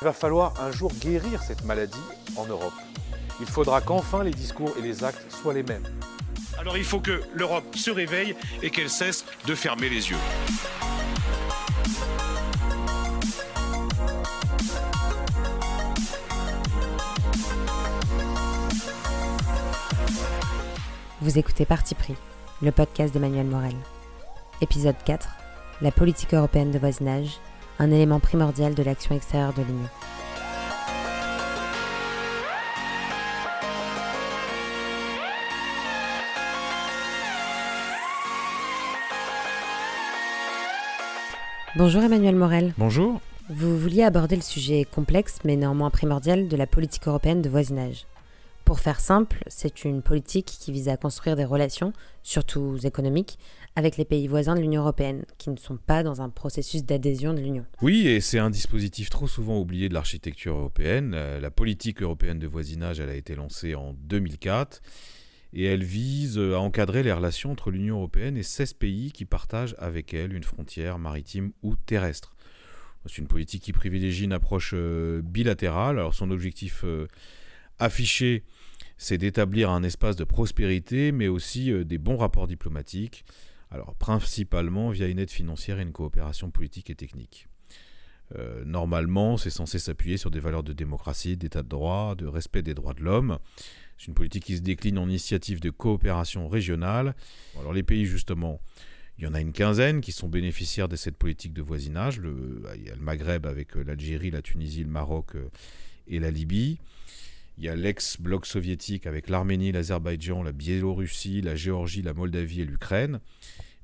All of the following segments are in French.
Il va falloir un jour guérir cette maladie en Europe. Il faudra qu'enfin les discours et les actes soient les mêmes. Alors il faut que l'Europe se réveille et qu'elle cesse de fermer les yeux. Vous écoutez Parti pris, le podcast d'Emmanuel Morel. Épisode 4, la politique européenne de voisinage, un élément primordial de l'action extérieure de l'Union. Bonjour Emmanuel Morel. Bonjour. Vous vouliez aborder le sujet complexe mais néanmoins primordial de la politique européenne de voisinage. Pour faire simple, c'est une politique qui vise à construire des relations, surtout économiques, avec les pays voisins de l'Union européenne, qui ne sont pas dans un processus d'adhésion de l'Union. Oui, et c'est un dispositif trop souvent oublié de l'architecture européenne. La politique européenne de voisinage, elle a été lancée en 2004, et elle vise à encadrer les relations entre l'Union européenne et 16 pays qui partagent avec elle une frontière maritime ou terrestre. C'est une politique qui privilégie une approche bilatérale. Alors son objectif affiché, c'est d'établir un espace de prospérité, mais aussi des bons rapports diplomatiques, alors principalement via une aide financière et une coopération politique et technique. Normalement, c'est censé s'appuyer sur des valeurs de démocratie, d'état de droit, de respect des droits de l'homme. C'est une politique qui se décline en initiative de coopération régionale. Alors les pays, justement, il y en a une quinzaine qui sont bénéficiaires de cette politique de voisinage. Il y a le Maghreb avec l'Algérie, la Tunisie, le Maroc et la Libye. Il y a l'ex-bloc soviétique avec l'Arménie, l'Azerbaïdjan, la Biélorussie, la Géorgie, la Moldavie et l'Ukraine.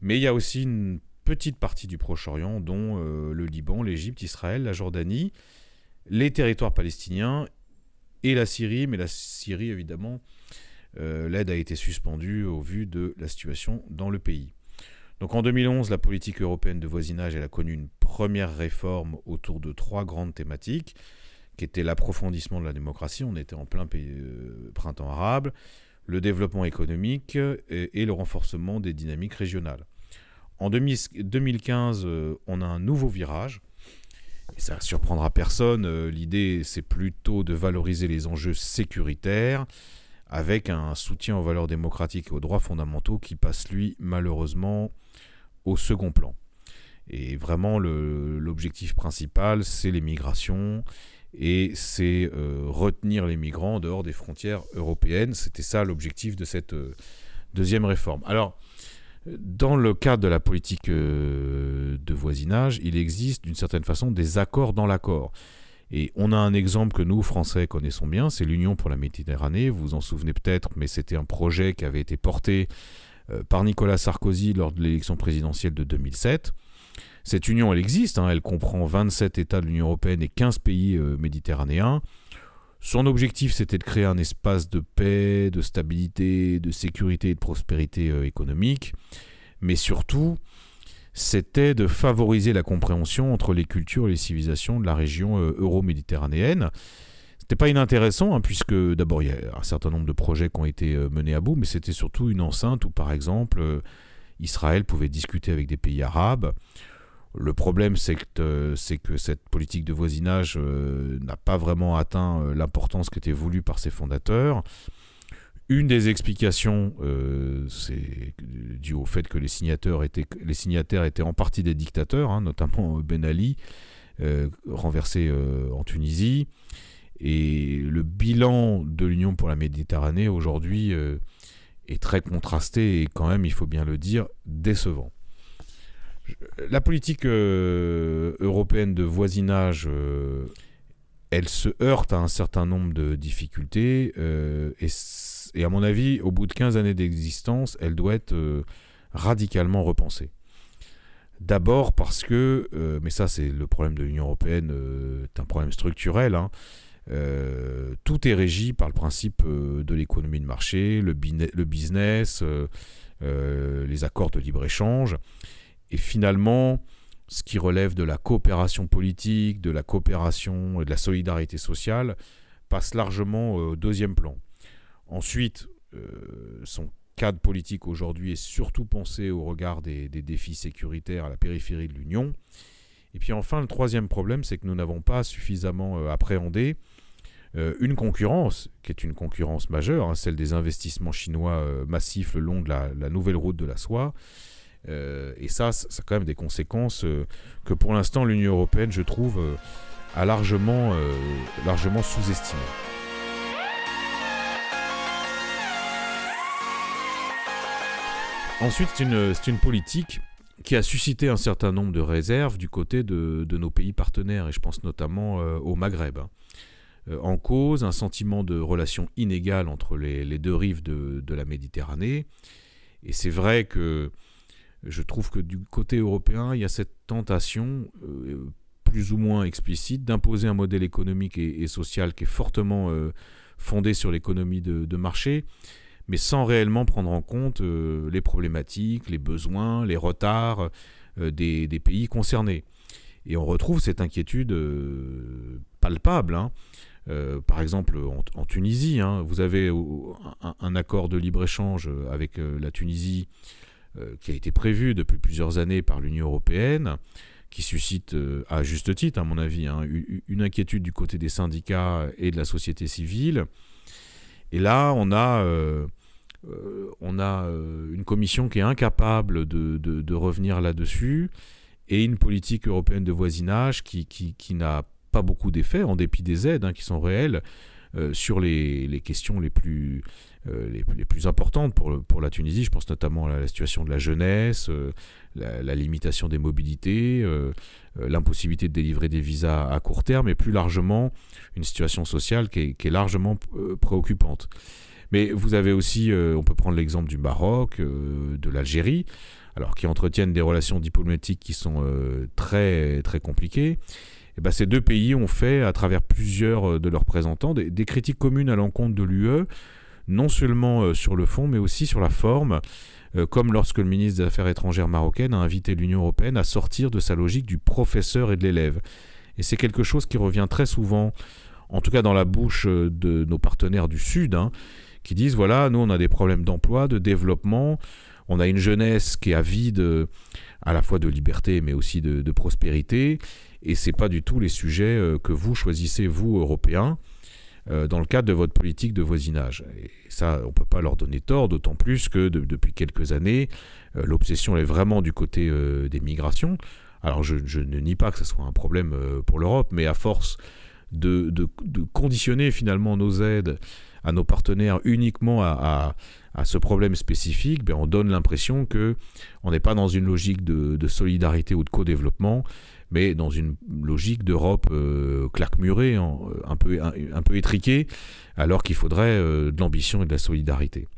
Mais il y a aussi une petite partie du Proche-Orient, dont le Liban, l'Égypte, Israël, la Jordanie, les territoires palestiniens et la Syrie. Mais la Syrie, évidemment, l'aide a été suspendue au vu de la situation dans le pays. Donc en 2011, la politique européenne de voisinage elle a connu une première réforme autour de 3 grandes thématiques, qui était l'approfondissement de la démocratie, on était en plein printemps arabe, le développement économique et le renforcement des dynamiques régionales. En 2015, on a un nouveau virage, et ça ne surprendra personne, l'idée c'est plutôt de valoriser les enjeux sécuritaires, avec un soutien aux valeurs démocratiques et aux droits fondamentaux qui passe, lui, malheureusement, au second plan. Et vraiment, l'objectif principal, c'est les migrations, et c'est retenir les migrants en dehors des frontières européennes. C'était ça l'objectif de cette deuxième réforme. Alors, dans le cadre de la politique de voisinage, il existe d'une certaine façon des accords dans l'accord. Et on a un exemple que nous, Français, connaissons bien, c'est l'Union pour la Méditerranée. Vous vous en souvenez peut-être, mais c'était un projet qui avait été porté par Nicolas Sarkozy lors de l'élection présidentielle de 2007. Cette union, elle existe, elle comprend 27 États de l'Union européenne et 15 pays méditerranéens. Son objectif, c'était de créer un espace de paix, de stabilité, de sécurité et de prospérité économique. Mais surtout, c'était de favoriser la compréhension entre les cultures et les civilisations de la région euro-méditerranéenne. C'était pas inintéressant, puisque d'abord, il y a un certain nombre de projets qui ont été menés à bout, mais c'était surtout une enceinte où, par exemple, Israël pouvait discuter avec des pays arabes. Le problème, c'est que cette politique de voisinage n'a pas vraiment atteint l'importance qui était voulue par ses fondateurs. Une des explications, c'est dû au fait que les signataires étaient en partie des dictateurs, notamment Ben Ali, renversé en Tunisie. Et le bilan de l'Union pour la Méditerranée aujourd'hui est très contrasté et quand même, il faut bien le dire, décevant. La politique européenne de voisinage, elle se heurte à un certain nombre de difficultés et à mon avis, au bout de 15 années d'existence, elle doit être radicalement repensée. D'abord parce que, mais ça c'est le problème de l'Union européenne, c'est un problème structurel, tout est régi par le principe de l'économie de marché, le business, les accords de libre-échange. Et finalement, ce qui relève de la coopération politique, de la coopération et de la solidarité sociale passe largement au deuxième plan. Ensuite, son cadre politique aujourd'hui est surtout pensé au regard des défis sécuritaires à la périphérie de l'Union. Et puis enfin, le troisième problème, c'est que nous n'avons pas suffisamment appréhendé une concurrence, qui est une concurrence majeure, hein, celle des investissements chinois massifs le long de la nouvelle route de la soie. Et ça a quand même des conséquences que pour l'instant l'Union européenne, je trouve, a largement sous-estimées. Ensuite, c'est une politique qui a suscité un certain nombre de réserves du côté de nos pays partenaires, et je pense notamment au Maghreb. En cause, un sentiment de relation inégale entre les deux rives de la Méditerranée. Et c'est vrai que je trouve que du côté européen, il y a cette tentation, plus ou moins explicite, d'imposer un modèle économique et social qui est fortement fondé sur l'économie de marché, mais sans réellement prendre en compte les problématiques, les besoins, les retards des pays concernés. Et on retrouve cette inquiétude palpable, hein. Par exemple, en Tunisie, hein, vous avez un accord de libre-échange avec la Tunisie qui a été prévu depuis plusieurs années par l'Union européenne, qui suscite, à juste titre, à mon avis, hein, une inquiétude du côté des syndicats et de la société civile. Et là, on a une commission qui est incapable de revenir là-dessus, et une politique européenne de voisinage qui n'a pas beaucoup d'effets, en dépit des aides qui sont réelles, sur les questions les plus importantes pour la Tunisie. Je pense notamment à la situation de la jeunesse, la limitation des mobilités, l'impossibilité de délivrer des visas à court terme, et plus largement une situation sociale qui est largement préoccupante. Mais vous avez aussi, on peut prendre l'exemple du Maroc, de l'Algérie, alors qui entretiennent des relations diplomatiques qui sont très, très compliquées. Et ben, ces deux pays ont fait, à travers plusieurs de leurs représentants, des critiques communes à l'encontre de l'UE, non seulement sur le fond, mais aussi sur la forme, comme lorsque le ministre des Affaires étrangères marocaine a invité l'Union européenne à sortir de sa logique du professeur et de l'élève. Et c'est quelque chose qui revient très souvent, en tout cas dans la bouche de nos partenaires du Sud, hein, qui disent, voilà, nous on a des problèmes d'emploi, de développement, on a une jeunesse qui est avide à la fois de liberté, mais aussi de prospérité, et ce n'est pas du tout les sujets que vous choisissez, vous, Européens, dans le cadre de votre politique de voisinage. Et ça, on ne peut pas leur donner tort, d'autant plus que depuis quelques années, l'obsession est vraiment du côté des migrations. Alors je ne nie pas que ce soit un problème pour l'Europe, mais à force de conditionner finalement nos aides à nos partenaires uniquement à ce problème spécifique, on donne l'impression qu'on n'est pas dans une logique de solidarité ou de co-développement, mais dans une logique d'Europe claquemurée, un peu étriquée, alors qu'il faudrait de l'ambition et de la solidarité.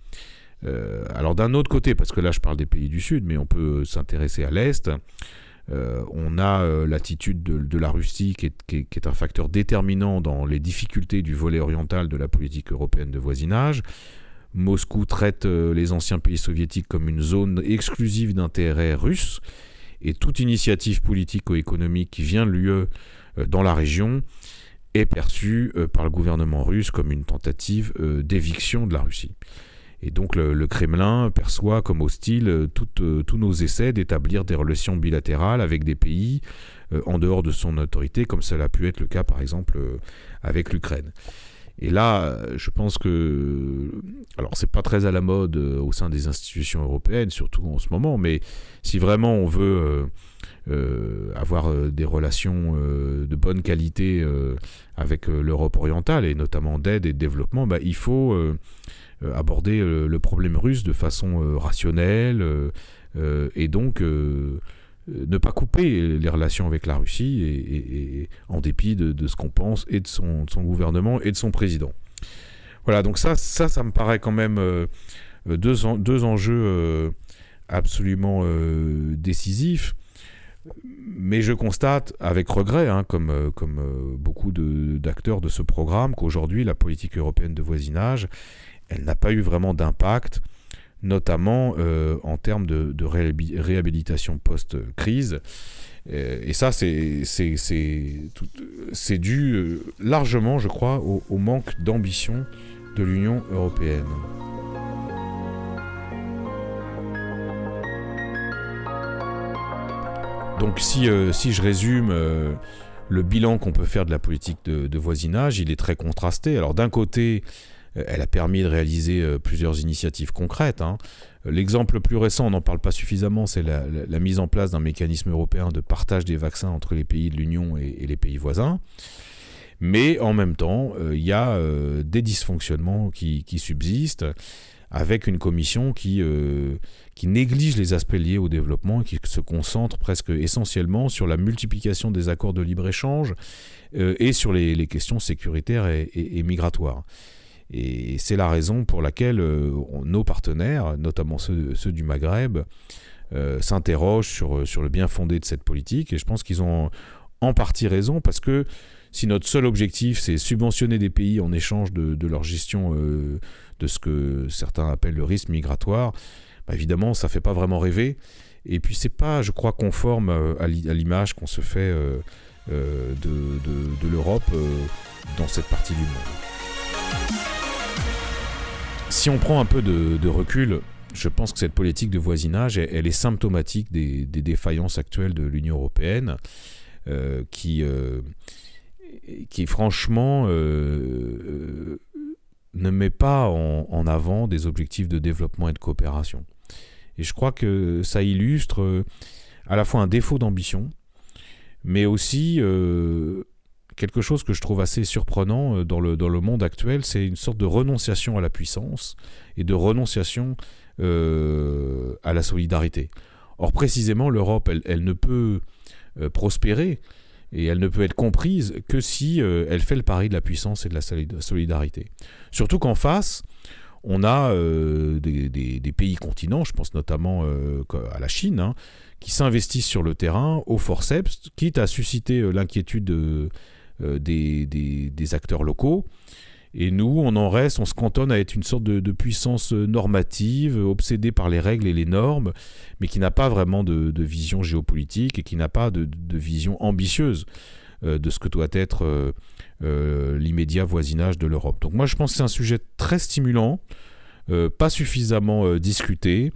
Alors d'un autre côté, parce que là je parle des pays du Sud, mais on peut s'intéresser à l'Est, on a l'attitude de la Russie qui est un facteur déterminant dans les difficultés du volet oriental de la politique européenne de voisinage. Moscou traite les anciens pays soviétiques comme une zone exclusive d'intérêt russe, et toute initiative politico-économique qui vient de l'UE dans la région est perçue par le gouvernement russe comme une tentative d'éviction de la Russie. Et donc le Kremlin perçoit comme hostile tous nos essais d'établir des relations bilatérales avec des pays en dehors de son autorité, comme cela a pu être le cas par exemple avec l'Ukraine. Et là, je pense que, alors c'est pas très à la mode au sein des institutions européennes, surtout en ce moment, mais si vraiment on veut avoir des relations de bonne qualité avec l'Europe orientale, et notamment d'aide et de développement, il faut aborder le problème russe de façon rationnelle, et donc ne pas couper les relations avec la Russie, et en dépit de ce qu'on pense, et de son gouvernement et de son président. Voilà, donc ça me paraît quand même deux enjeux absolument décisifs. Mais je constate avec regret, comme beaucoup d'acteurs de ce programme, qu'aujourd'hui la politique européenne de voisinage, elle n'a pas eu vraiment d'impact, notamment en termes de réhabilitation post-crise. Et ça, c'est dû largement, je crois, au manque d'ambition de l'Union européenne. Donc si je résume le bilan qu'on peut faire de la politique de voisinage, il est très contrasté. Alors d'un côté, elle a permis de réaliser plusieurs initiatives concrètes. L'exemple le plus récent, on n'en parle pas suffisamment, c'est la mise en place d'un mécanisme européen de partage des vaccins entre les pays de l'Union et les pays voisins. Mais en même temps, il y a des dysfonctionnements qui subsistent, avec une commission qui néglige les aspects liés au développement et qui se concentre presque essentiellement sur la multiplication des accords de libre-échange et sur les questions sécuritaires et migratoires. Et c'est la raison pour laquelle nos partenaires, notamment ceux du Maghreb, s'interrogent sur le bien fondé de cette politique. Et je pense qu'ils ont en partie raison, parce que si notre seul objectif, c'est subventionner des pays en échange de leur gestion de ce que certains appellent le risque migratoire, évidemment, ça ne fait pas vraiment rêver. Et puis, ce n'est pas, je crois, conforme à l'image qu'on se fait de l'Europe dans cette partie du monde. Si on prend un peu de recul, je pense que cette politique de voisinage, elle est symptomatique des défaillances actuelles de l'Union européenne, qui franchement ne met pas en avant des objectifs de développement et de coopération. Et je crois que ça illustre à la fois un défaut d'ambition, mais aussi quelque chose que je trouve assez surprenant dans le monde actuel, c'est une sorte de renonciation à la puissance et de renonciation à la solidarité. Or, précisément, l'Europe, elle ne peut prospérer et elle ne peut être comprise que si elle fait le pari de la puissance et de la solidarité. Surtout qu'en face, on a des pays continents, je pense notamment à la Chine, qui s'investissent sur le terrain au forceps, quitte à susciter l'inquiétude des acteurs locaux. Et nous, on se cantonne à être une sorte de puissance normative, obsédée par les règles et les normes, mais qui n'a pas vraiment de vision géopolitique et qui n'a pas de vision ambitieuse de ce que doit être l'immédiat voisinage de l'Europe. Donc moi, je pense que c'est un sujet très stimulant, pas suffisamment discuté,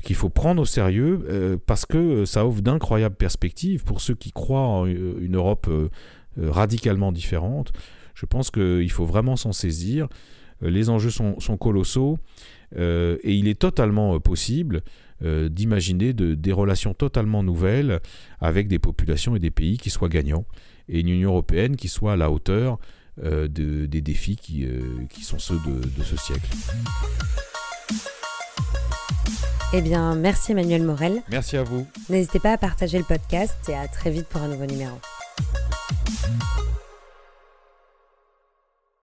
qu'il faut prendre au sérieux, parce que ça offre d'incroyables perspectives pour ceux qui croient en une Europe radicalement différente. Je pense qu'il faut vraiment s'en saisir. Les enjeux sont colossaux et il est totalement possible d'imaginer des relations totalement nouvelles avec des populations et des pays qui soient gagnants et une Union européenne qui soit à la hauteur des défis qui sont ceux de ce siècle. Eh bien, merci Emmanuel Morel. Merci à vous. N'hésitez pas à partager le podcast et à très vite pour un nouveau numéro.